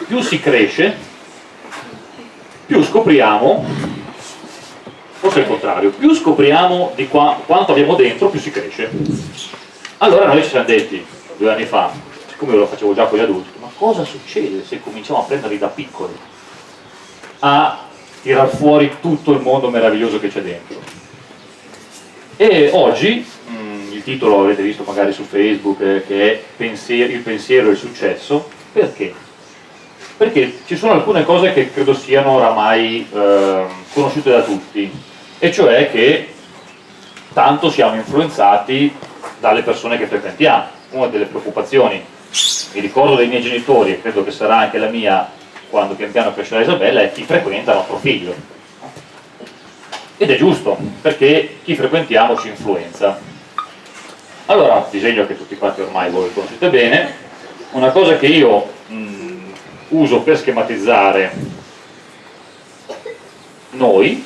più si cresce, più scopriamo, forse è il contrario, più scopriamo di quanto abbiamo dentro, più si cresce. Allora noi ci siamo detti 2 anni fa, siccome io lo facevo già con gli adulti, ma cosa succede se cominciamo a prenderli da piccoli, a tirar fuori tutto il mondo meraviglioso che c'è dentro? E oggi, il titolo avete visto magari su Facebook, che è il pensiero e il successo. Perché? Perché ci sono alcune cose che credo siano oramai conosciute da tutti, e cioè che tanto siamo influenzati dalle persone che frequentiamo. Una delle preoccupazioni, mi ricordo dei miei genitori, e credo che sarà anche la mia quando pian piano crescerà Isabella, è chi frequenta nostro figlio. Ed è giusto, perché chi frequentiamo ci influenza. Allora, disegno che tutti quanti ormai voi conoscete bene, una cosa che io uso per schematizzare noi,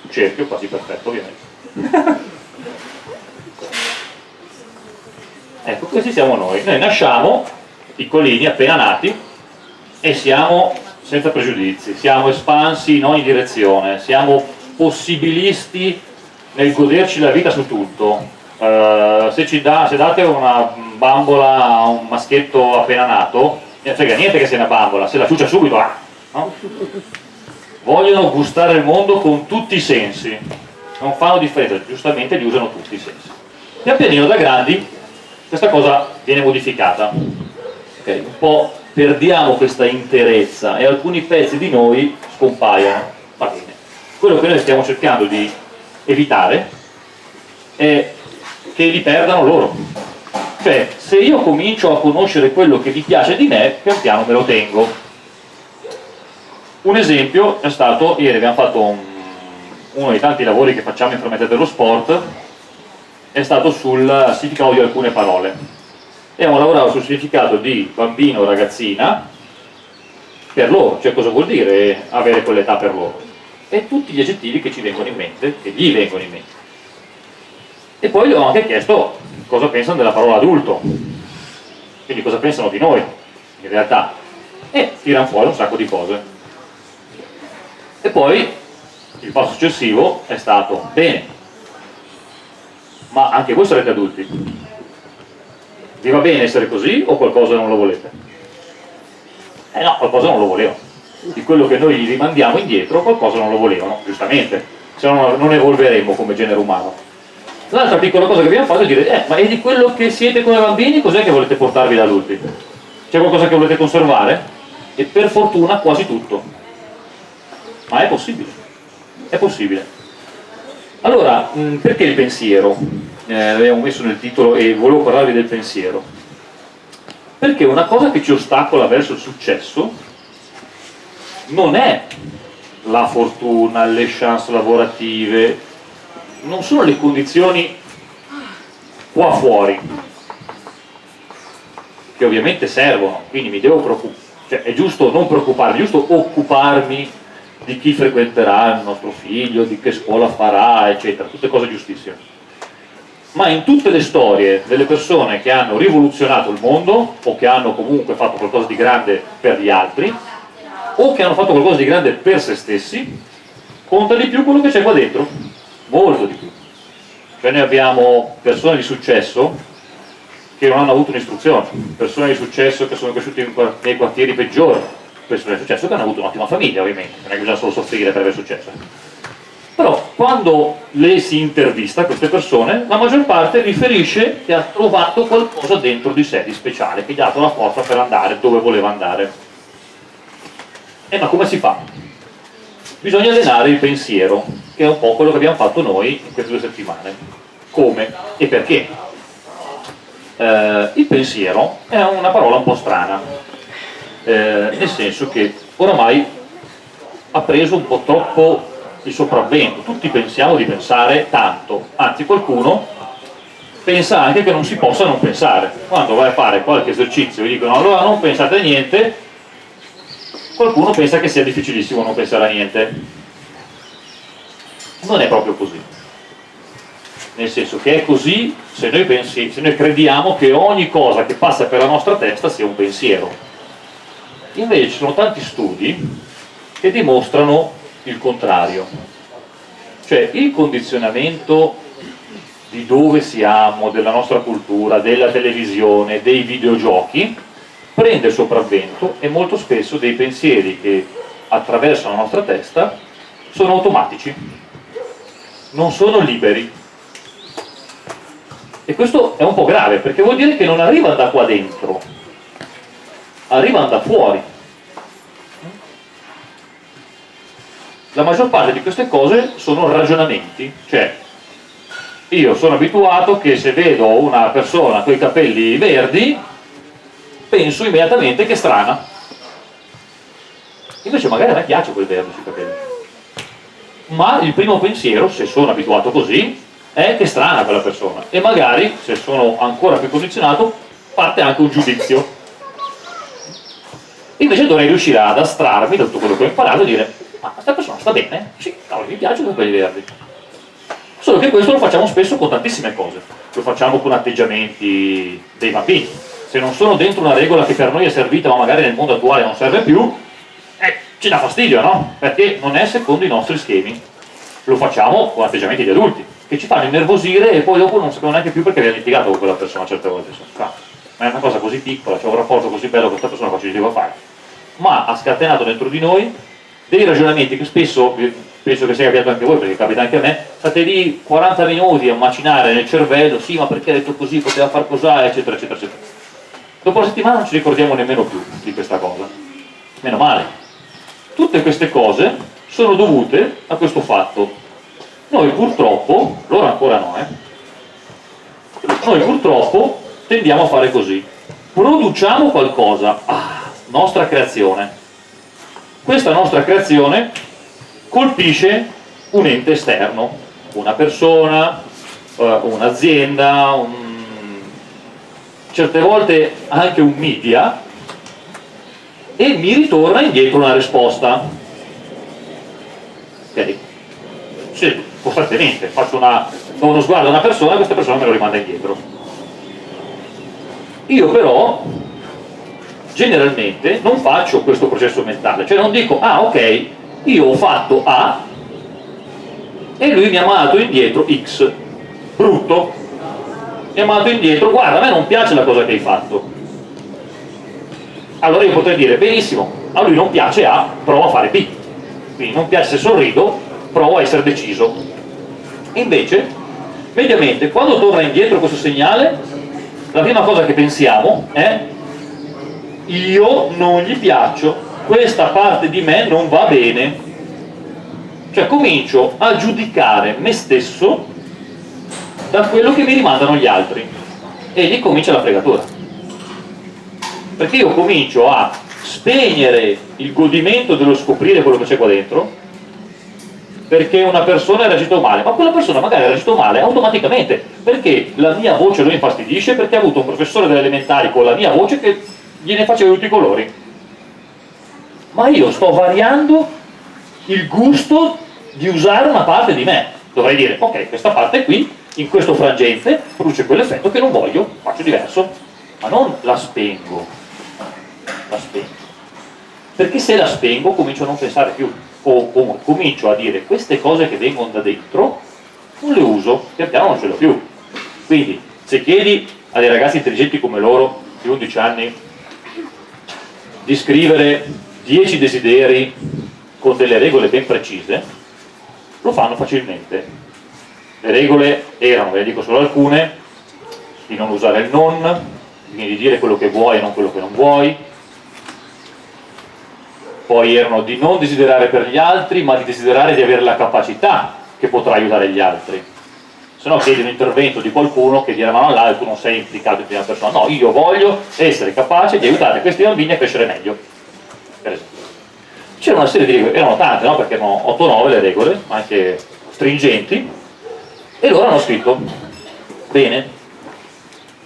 cerchio quasi perfetto ovviamente. Ecco, questi siamo noi. Noi nasciamo piccolini, appena nati, e siamo senza pregiudizi, siamo espansi in ogni direzione, siamo possibilisti nel goderci la vita su tutto. Se date una bambola a un maschietto appena nato, non frega niente che sia una bambola, se la ciuccia subito, no? Vogliono gustare il mondo con tutti i sensi, non fanno differenza, giustamente li usano tutti i sensi. Pian pianino da grandi questa cosa viene modificata, okay? Un po' perdiamo questa interezza e alcuni pezzi di noi scompaiono. Va bene. Quello che noi stiamo cercando di evitare è che li perdano loro. Cioè, se io comincio a conoscere quello che mi piace di me, pian piano me lo tengo. Un esempio è stato, ieri abbiamo fatto uno dei tanti lavori che facciamo in Fermate dello Sport, è stato sul significato di alcune parole. Abbiamo lavorato sul significato di bambino o ragazzina per loro, cioè cosa vuol dire avere quell'età per loro, e tutti gli aggettivi che ci vengono in mente, che gli vengono in mente. E poi gli ho anche chiesto cosa pensano della parola adulto, quindi cosa pensano di noi in realtà, e tirano fuori un sacco di cose. E poi il passo successivo è stato: bene, ma anche voi sarete adulti, vi va bene essere così o qualcosa non lo volete? No, qualcosa non lo volevano. Di quello che noi gli rimandiamo indietro, qualcosa non lo volevano, giustamente, se no non evolveremo come genere umano. L'altra piccola cosa che abbiamo fatto è dire: ma è di quello che siete come bambini, cos'è che volete portarvi da adulti? C'è qualcosa che volete conservare? E per fortuna quasi tutto. Ma è possibile. È possibile. Allora, perché il pensiero? L'abbiamo messo nel titolo e volevo parlarvi del pensiero. Perché una cosa che ci ostacola verso il successo non è la fortuna, le chance lavorative, non sono le condizioni qua fuori, che ovviamente servono, quindi mi devo preoccupare, cioè è giusto non preoccuparmi, è giusto occuparmi di chi frequenterà il nostro figlio, di che scuola farà, eccetera, tutte cose giustissime. Ma in tutte le storie delle persone che hanno rivoluzionato il mondo, o che hanno comunque fatto qualcosa di grande per gli altri, o che hanno fatto qualcosa di grande per se stessi, conta di più quello che c'è qua dentro, molto di più. Cioè noi abbiamo persone di successo che non hanno avuto un'istruzione, persone di successo che sono cresciute nei quartieri peggiori, persone di successo che hanno avuto un'ottima famiglia, ovviamente, non è che bisogna solo soffrire per aver successo. Però quando le si intervista queste persone, la maggior parte riferisce che ha trovato qualcosa dentro di sé di speciale, che gli ha dato la forza per andare dove voleva andare. Ma come si fa? Bisogna allenare il pensiero, che è un po' quello che abbiamo fatto noi in queste 2 settimane. Come e perché? Il pensiero è una parola un po' strana, nel senso che oramai ha preso un po' troppo il sopravvento. Tutti pensiamo di pensare tanto, anzi qualcuno pensa anche che non si possa non pensare. Quando vai a fare qualche esercizio e dicono allora non pensate a niente, qualcuno pensa che sia difficilissimo non pensare a niente. Non è proprio così, nel senso che è così se noi crediamo che ogni cosa che passa per la nostra testa sia un pensiero. Invece ci sono tanti studi che dimostrano il contrario, cioè il condizionamento di dove siamo, della nostra cultura, della televisione, dei videogiochi, prende il sopravvento e molto spesso dei pensieri che attraversano la nostra testa sono automatici, non sono liberi. E questo è un po' grave, perché vuol dire che non arrivano da qua dentro, arrivano da fuori. La maggior parte di queste cose sono ragionamenti, cioè io sono abituato che se vedo una persona con i capelli verdi penso immediatamente che è strana, invece magari a me piace quel verde sui capelli, ma il primo pensiero, se sono abituato così, è che è strana quella persona, e magari se sono ancora più condizionato parte anche un giudizio. Invece dovrei riuscire ad astrarmi da tutto quello che ho imparato e dire: ma questa persona sta bene? Sì, cavolo, mi piacciono i capelli verdi. Solo che questo lo facciamo spesso con tantissime cose, lo facciamo con atteggiamenti dei bambini. Se non sono dentro una regola che per noi è servita ma magari nel mondo attuale non serve più, ci dà fastidio, no? Perché non è secondo i nostri schemi. Lo facciamo con atteggiamenti di adulti, che ci fanno innervosire e poi dopo non sappiamo neanche più perché abbiamo litigato con quella persona certe volte. Ma è una cosa così piccola, c'è un rapporto così bello con questa persona, faccio di fare. Ma ha scatenato dentro di noi dei ragionamenti che spesso, penso che sia capitato anche a voi, perché capita anche a me, state lì 40 minuti a macinare nel cervello: sì, ma perché ha detto così, poteva far cos'ha, eccetera, eccetera, eccetera. Dopo una settimana non ci ricordiamo nemmeno più di questa cosa. Meno male. Tutte queste cose sono dovute a questo fatto. Noi purtroppo, loro ancora no, noi purtroppo tendiamo a fare così. Produciamo qualcosa, nostra creazione. Questa nostra creazione colpisce un ente esterno, una persona, un'azienda, certe volte anche un media, e mi ritorna indietro una risposta. Ok? Sì, costantemente do uno sguardo a una persona e questa persona me lo rimanda indietro. Io però generalmente non faccio questo processo mentale, cioè non dico: ok, io ho fatto A e lui mi ha mandato indietro X, brutto, mi ha mandato indietro: guarda, a me non piace la cosa che hai fatto. Allora io potrei dire: benissimo, a lui non piace A, provo a fare B. Quindi non piace se sorrido, provo a essere deciso. Invece, mediamente, quando torna indietro questo segnale, la prima cosa che pensiamo è: io non gli piaccio, questa parte di me non va bene. Cioè comincio a giudicare me stesso da quello che mi rimandano gli altri, e lì comincia la fregatura. Perché io comincio a spegnere il godimento dello scoprire quello che c'è qua dentro, perché una persona ha reagito male, ma quella persona magari ha reagito male automaticamente, perché la mia voce lo infastidisce, perché ha avuto un professore delle elementari con la mia voce che gliene faceva tutti i colori. Ma io sto variando il gusto di usare una parte di me. Dovrei dire: ok, questa parte qui, in questo frangente, produce quell'effetto che non voglio, faccio diverso, ma non la spengo. La spengo. Perché se la spengo comincio a non pensare più, o comincio a dire: queste cose che vengono da dentro non le uso, pian piano non ce l'ho più. Quindi se chiedi a dei ragazzi intelligenti come loro, di 11 anni, di scrivere 10 desideri con delle regole ben precise, lo fanno facilmente. Le regole erano, ve ne dico solo alcune: di non usare il non, di dire quello che vuoi e non quello che non vuoi. Poi erano di non desiderare per gli altri, ma di desiderare di avere la capacità che potrà aiutare gli altri. Se no chiedi un intervento di qualcuno che dirà: ma no, là tu non sei implicato in prima persona. No, io voglio essere capace di aiutare questi bambini a crescere meglio, per esempio. C'era una serie di regole, erano tante, no? Perché erano 8-9 le regole, anche stringenti, e loro hanno scritto: bene,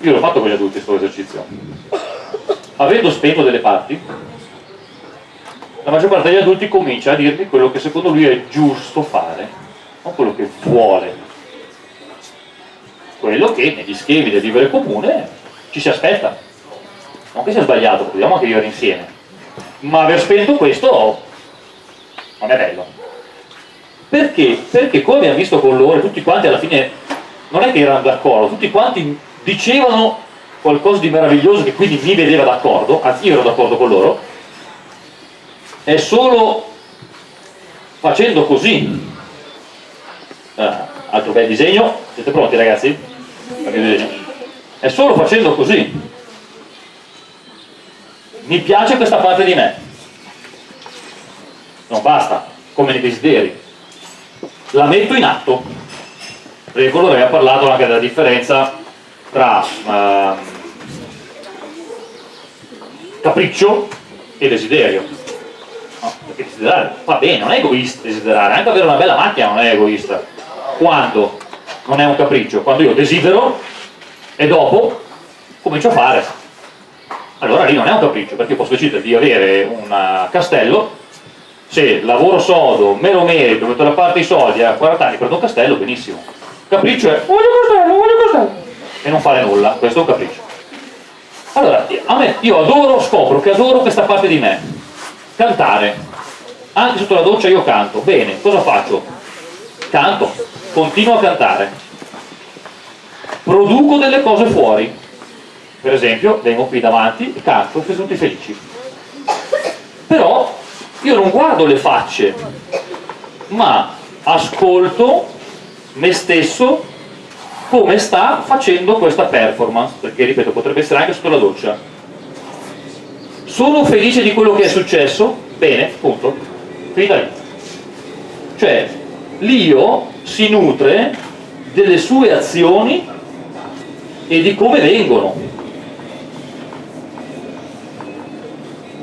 io l'ho fatto con gli adulti questo esercizio, avendo spento delle parti, la maggior parte degli adulti comincia a dirmi quello che secondo lui è giusto fare, non quello che vuole, quello che negli schemi del vivere comune ci si aspetta. Non che sia sbagliato, dobbiamo anche vivere insieme, ma aver spento questo non è bello. Perché? Perché come abbiamo visto con loro, tutti quanti alla fine non è che erano d'accordo, tutti quanti dicevano qualcosa di meraviglioso che quindi mi vedeva d'accordo, anzi io ero d'accordo con loro. È solo facendo così, altro bel disegno, siete pronti ragazzi? È solo facendo così, mi piace questa parte di me, non basta, come nei desideri, la metto in atto, perché con loro abbiamo parlato anche della differenza tra capriccio e desiderio. No, perché desiderare va bene, non è egoista desiderare, anche avere una bella macchina non è egoista. Quando non è un capriccio? Quando io desidero e dopo comincio a fare. Allora lì non è un capriccio, perché io posso decidere di avere un castello, se lavoro sodo, me lo merito, metto da parte i soldi, a 40 anni prendo un castello, benissimo. Capriccio è voglio castello, e non fare nulla, questo è un capriccio. Allora, io adoro, scopro che adoro questa parte di me, cantare, anche sotto la doccia io canto, bene, cosa faccio? Canto, continuo a cantare, produco delle cose fuori, per esempio vengo qui davanti e canto e sono tutti felici, però io non guardo le facce, ma ascolto me stesso come sta facendo questa performance, perché ripeto potrebbe essere anche sotto la doccia. Sono felice di quello che è successo? Bene, punto, finita lì. Cioè l'io si nutre delle sue azioni e di come vengono.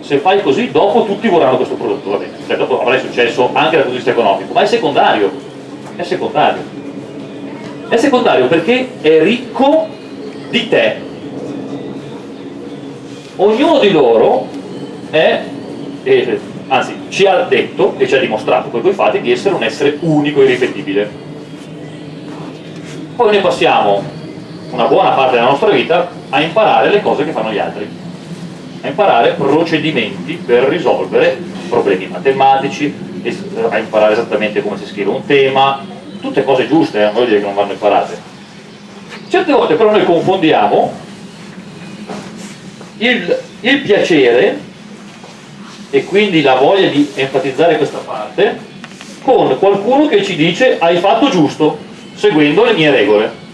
Se fai così, dopo tutti vorranno questo prodotto, va bene, cioè dopo avrai successo anche dal punto di vista economico, ma è secondario, è secondario. È secondario perché è ricco di te. Ognuno di loro è, anzi ci ha detto e ci ha dimostrato con i fatti di essere un essere unico e irripetibile. Poi noi passiamo una buona parte della nostra vita a imparare le cose che fanno gli altri, a imparare procedimenti per risolvere problemi matematici, a imparare esattamente come si scrive un tema, tutte cose giuste, non voglio dire che non vanno imparate. Certe volte però noi confondiamo il piacere e quindi la voglia di enfatizzare questa parte con qualcuno che ci dice hai fatto giusto seguendo le mie regole.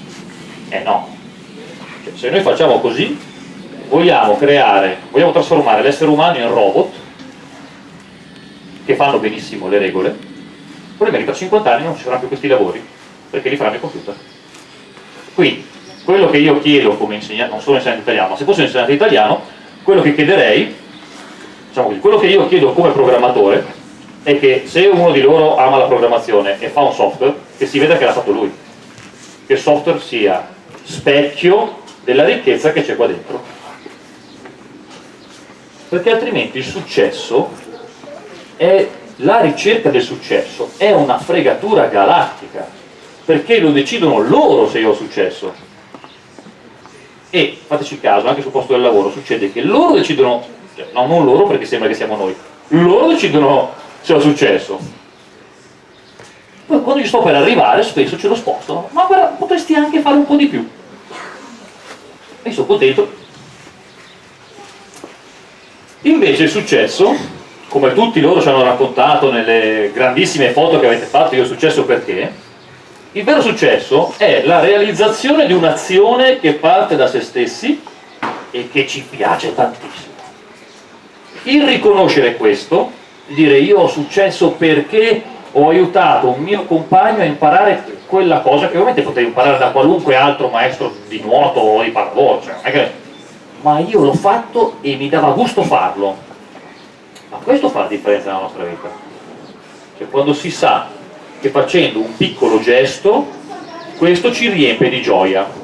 No, cioè, se noi facciamo così vogliamo trasformare l'essere umano in robot che fanno benissimo le regole. Il problema è che tra 50 anni non ci saranno più questi lavori perché li faranno i computer. Quindi quello che io chiedo come insegnante, non solo insegnante italiano, ma se fossi un insegnante italiano, quello che chiederei, diciamo così, quello che io chiedo come programmatore è che se uno di loro ama la programmazione e fa un software, che si veda che l'ha fatto lui, che il software sia specchio della ricchezza che c'è qua dentro, perché altrimenti il successo è la ricerca del successo, è una fregatura galattica, perché lo decidono loro se io ho successo. E fateci caso, anche sul posto del lavoro succede che loro decidono, cioè, no, non loro perché sembra che siamo noi, loro decidono se ho successo. Poi quando io sto per arrivare spesso ce lo spostano, ma guarda, potresti anche fare un po' di più. E sono contento. Invece il successo, come tutti loro ci hanno raccontato nelle grandissime foto che avete fatto, io ho successo perché, il vero successo è la realizzazione di un'azione che parte da se stessi e che ci piace tantissimo. Il riconoscere questo, dire io ho successo perché ho aiutato un mio compagno a imparare quella cosa che ovviamente potevi imparare da qualunque altro maestro di nuoto o di pallavolo, cioè, non è che... ma io l'ho fatto e mi dava gusto farlo. Ma questo fa la differenza nella nostra vita. Cioè, quando si sa che facendo un piccolo gesto questo ci riempie di gioia.